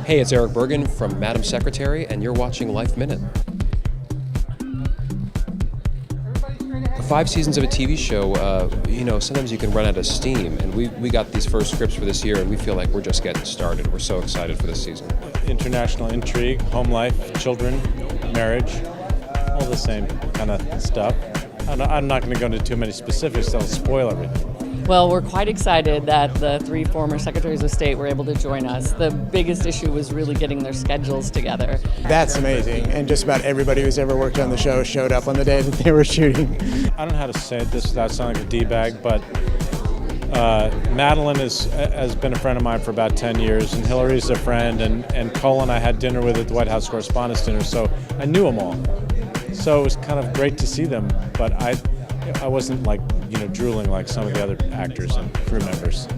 Hey, it's Erich Bergen from Madam Secretary, and you're watching LifeMinute. 5 seasons of a TV show, sometimes you can run out of steam, and we got these first scripts for this year, and we feel like we're just getting started. We're so excited for this season. International intrigue, home life, children, marriage, all the same kind of stuff. I'm not going to go into too many specifics, that'll spoil everything. Well, we're quite excited that the 3 former Secretaries of State were able to join us. The biggest issue was really getting their schedules together. That's amazing, and just about everybody who's ever worked on the show showed up on the day that they were shooting. I don't know how to say this without sounding like a D-bag, but Madeleine has been a friend of mine for about 10 years, and Hillary's a friend, and Colin I had dinner with at the White House Correspondents' Dinner, so I knew them all. So it was kind of great to see them, but I wasn't drooling like some of the other actors and crew members.